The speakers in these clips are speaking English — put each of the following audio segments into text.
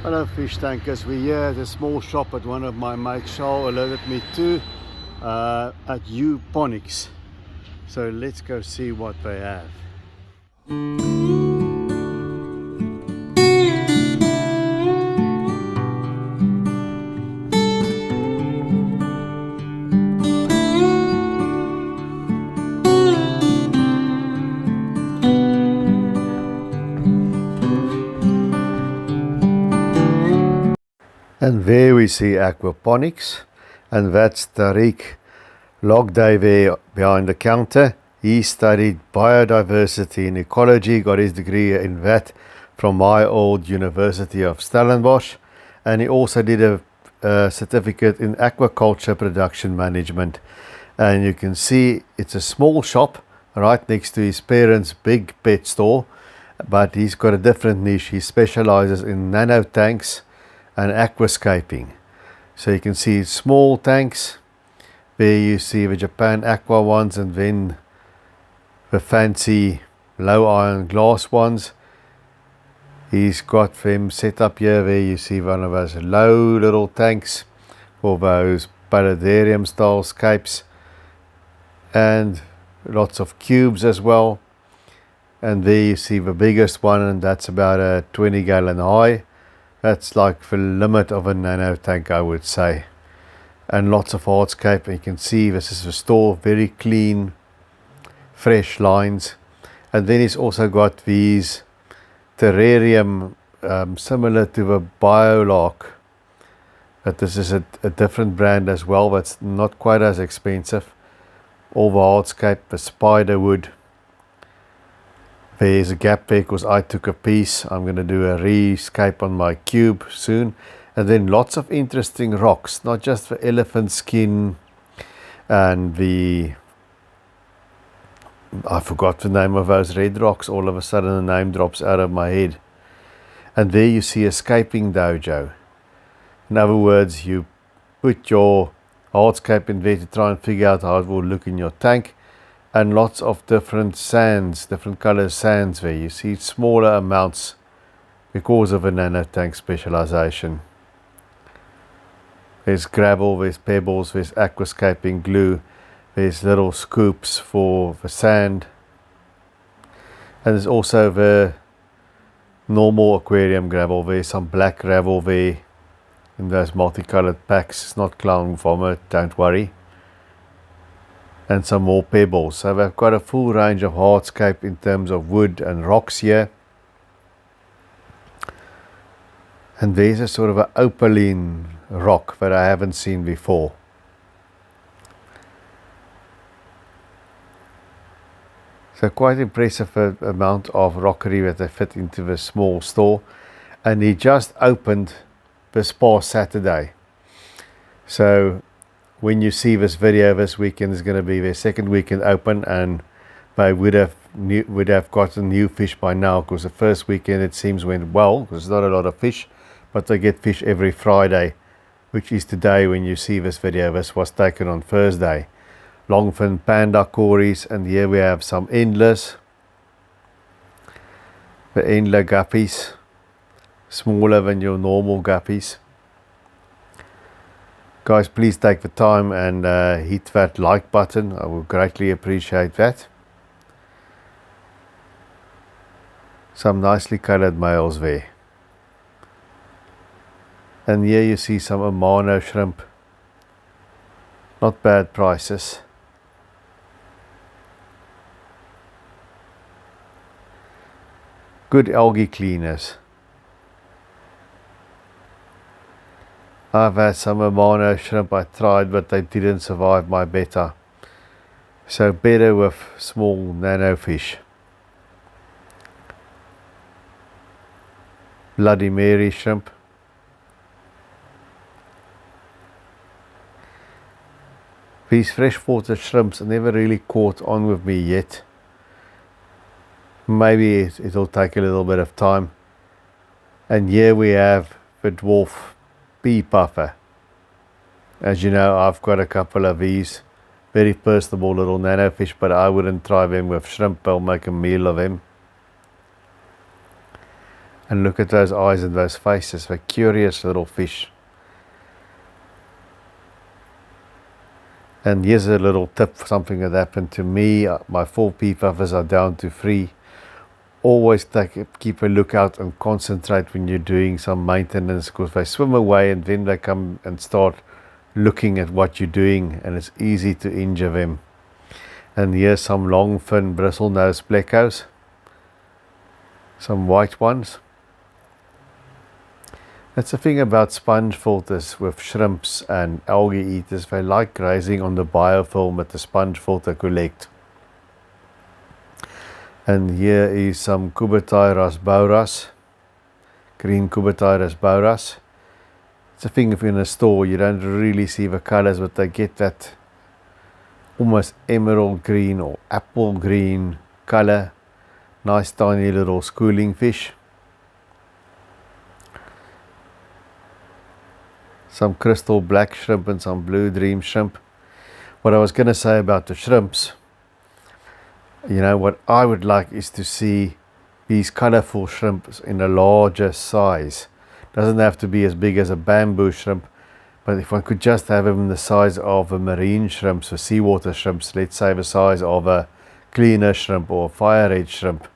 Hello fish tankers, we're here at a small shop at one of my mates Charles alerted me to at UPONICS. So let's go see what they have. And there we see aquaponics, and that's Taariq Logday there behind the counter. He studied biodiversity and ecology, got his degree in that from my old University of Stellenbosch, and he also did a certificate in aquaculture production management. And you can see it's a small shop right next to his parents' big pet store, but he's got a different niche. He specializes in nano tanks and aquascaping. So you can see small tanks. There you see the Japan Aqua ones, and then the fancy low iron glass ones. He's got them set up here. There you see one of those low little tanks for those paludarium style scapes, and lots of cubes as well. And there you see the biggest one, and that's about a 20 gallon high. That's like the limit of a nano tank, I would say. And lots of hardscape. You can see this is the store, very clean, fresh lines. And then he's also got these terrarium similar to the BioLark, but this is a different brand as well, that's not quite as expensive. All the hardscape, the spider wood. There's a gap there because I took a piece. I'm going to do a rescape on my cube soon. And then lots of interesting rocks, not just the elephant skin and I forgot the name of those red rocks. All of a sudden the name drops out of my head. And there you see a scaping dojo. In other words, you put your hardscape in there to try and figure out how it will look in your tank. And lots of different sands, different color sands there. You see smaller amounts because of a nano tank specialization. There's gravel, there's pebbles, there's aquascaping glue, there's little scoops for the sand. And there's also the normal aquarium gravel. There's some black gravel there in those multicolored packs. It's not clown vomit, don't worry. And some more pebbles. So they've got a full range of hardscape in terms of wood and rocks here. And there's a sort of an opaline rock that I haven't seen before. So quite impressive amount of rockery that they fit into the small store. And he just opened this past Saturday. So when you see this video, this weekend is going to be their second weekend open, and they would have gotten new fish by now, because the first weekend it seems went well because there's not a lot of fish, but they get fish every Friday, which is today when you see this video. This was taken on Thursday. Longfin panda cories, and here we have some endless. The endler guppies, smaller than your normal guppies. Guys, please take the time and hit that like button. I will greatly appreciate that. Some nicely colored males there. And here you see some Amano shrimp. Not bad prices. Good algae cleaners. I've had some Amano shrimp I tried, but they didn't survive my betta. So better with small nano fish. Bloody Mary shrimp. These freshwater shrimps never really caught on with me yet. Maybe it'll take a little bit of time. And here we have the dwarf pea puffer. As you know, I've got a couple of these. Very personable little nano fish, but I wouldn't try them with shrimp. I'll make a meal of them. And look at those eyes and those faces, they're curious little fish. And here's a little tip for something that happened to me. My 4 pea puffers are down to 3. Always keep a lookout and concentrate when you're doing some maintenance, because they swim away and then they come and start looking at what you're doing, and it's easy to injure them. And here's some long fin bristlenose plecos, some white ones. That's the thing about sponge filters with shrimps and algae eaters. They like grazing on the biofilm that the sponge filter collect. And here is some Cubotai rasbouras, green Cubotai rasbouras. It's a thing if you're in a store, you don't really see the colors, but they get that almost emerald green or apple green color. Nice tiny little schooling fish. Some crystal black shrimp and some blue dream shrimp. What I was going to say about the shrimps, you know, what I would like is to see these colorful shrimps in a larger size. Doesn't have to be as big as a bamboo shrimp, but if one could just have them the size of a marine shrimps or seawater shrimps, let's say the size of a cleaner shrimp or a firehead shrimp,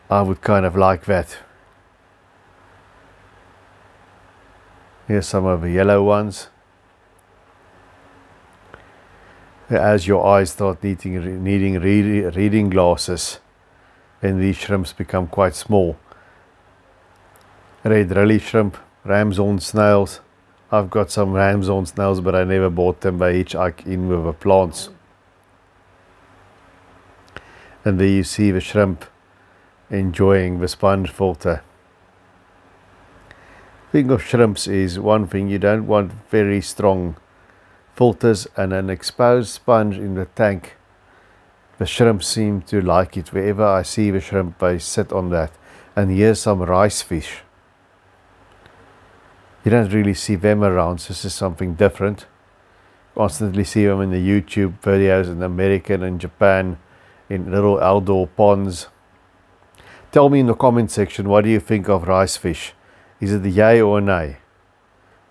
I would kind of like that. Here's some of the yellow ones. As your eyes start needing reading glasses, then these shrimps become quite small. Red rilly shrimp, ram's horn snails. I've got some ram's horn snails, but I never bought them. They hitchhike in with the plants. And there you see the shrimp enjoying the sponge filter. Thing of shrimps is, one thing, you don't want very strong filters, and an exposed sponge in the tank. The shrimp seem to like it. Wherever I see the shrimp, they sit on that. And here's some rice fish. You don't really see them around, so this is something different. Constantly see them in the YouTube videos in America and Japan in little outdoor ponds. Tell me in the comment section, what do you think of rice fish? Is it a yay or a nay?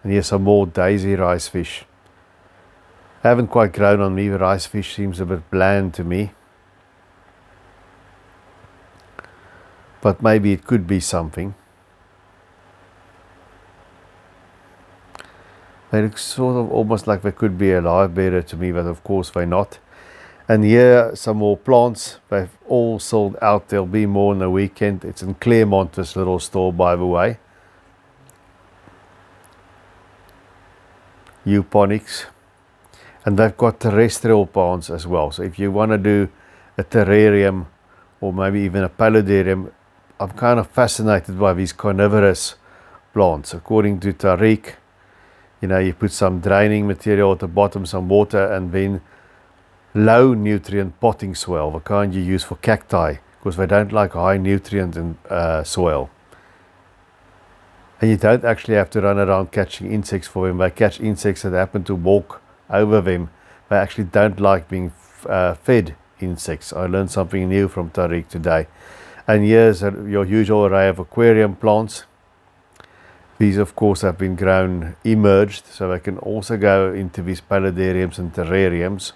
And here's some more daisy rice fish. Haven't quite grown on me. The rice fish seems a bit bland to me. But maybe it could be something. They look sort of almost like they could be a live bearer to me, but of course they're not. And here some more plants. They've all sold out. There'll be more on the weekend. It's in Claremont, this little store, by the way. UPONICS. And they've got terrestrial plants as well. So if you want to do a terrarium or maybe even a paludarium, I'm kind of fascinated by these carnivorous plants. According to Taariq, you know, you put some draining material at the bottom, some water, and then low nutrient potting soil, the kind you use for cacti, because they don't like high nutrient in soil. And you don't actually have to run around catching insects for them. They catch insects that happen to walk over them. They actually don't like being fed insects. I learned something new from Taariq today. And here's your usual array of aquarium plants. These of course have been grown emerged, so they can also go into these paludariums and terrariums,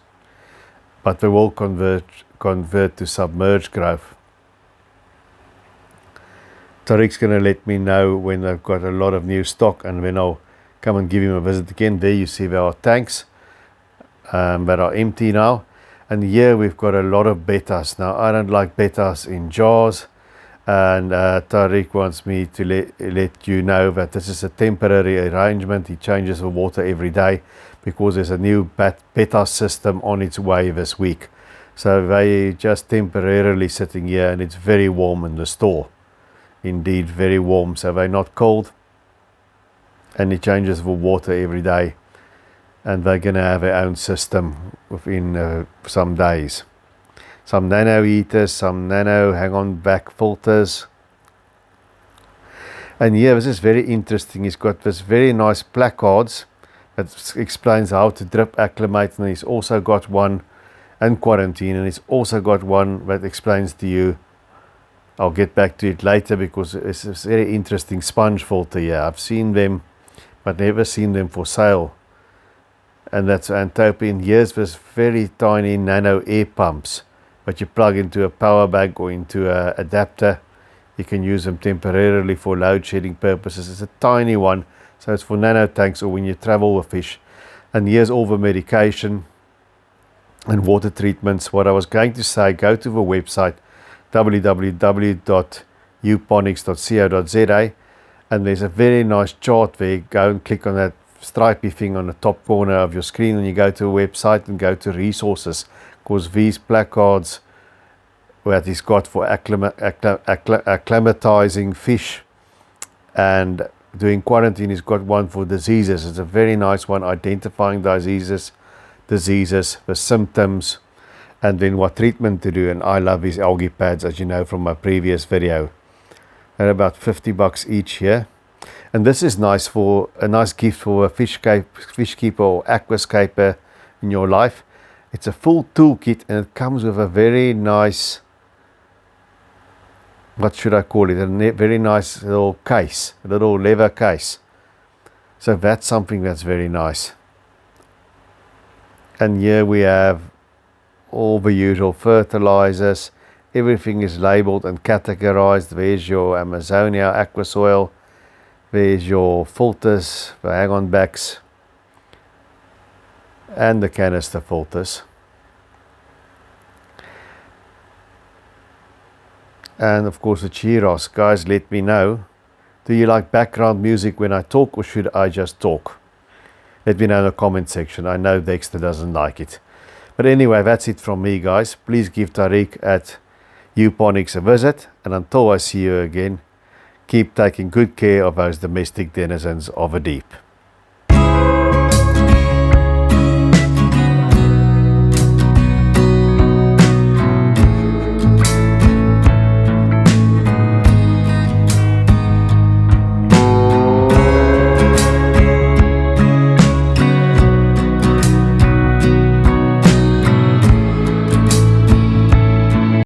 but they will convert to submerged growth. Taariq's going to let me know when they've got a lot of new stock, and then I'll come and give him a visit again. There you see there are tanks that are empty now. And here we've got a lot of bettas. Now I don't like bettas in jars, and Taariq wants me to let you know that this is a temporary arrangement. He changes the water every day because there's a new betta system on its way this week. So they just temporarily sitting here, and it's very warm in the store. Indeed, very warm, so they're not cold, and he changes the water every day, and they're going to have their own system within some days. Some nano eaters, some nano hang-on back filters. And here, this is very interesting. He's got this very nice placards that explains how to drip acclimate, and he's also got one in quarantine, and he's also got one that explains to you I'll get back to it later because it's a very interesting sponge filter here. I've seen them but never seen them for sale. And that's Anthropian. Here's this very tiny nano air pumps, but you plug into a power bank or into an adapter. You can use them temporarily for load shedding purposes. It's a tiny one, so it's for nano tanks or when you travel with fish. And here's all the medication and water treatments. What I was going to say, go to the website www.uponics.co.za, and there's a very nice chart there. Go and click on that stripy thing on the top corner of your screen and you go to a website and go to resources, because these placards that he's got for acclimatizing fish and doing quarantine, he's got one for diseases. It's a very nice one, identifying diseases, the symptoms, and then what treatment to do. And I love these algae pads, as you know from my previous video. They're about $50 each here. And this is nice, for a nice gift for a fish keeper or aquascaper in your life. It's a full toolkit and it comes with a very nice, what should I call it, a very nice little case, a little leather case. So that's something that's very nice. And here we have all the usual fertilizers. Everything is labeled and categorized. There's your Amazonia aqua soil. There's your filters, the hang-on backs, and the canister filters. And of course the Chiros. Guys, let me know, do you like background music when I talk, or should I just talk? Let me know in the comment section. I know Dexter doesn't like it. But anyway, that's it from me, guys. Please give Taariq at UPONICS a visit. And until I see you again, keep taking good care of those domestic denizens of the deep.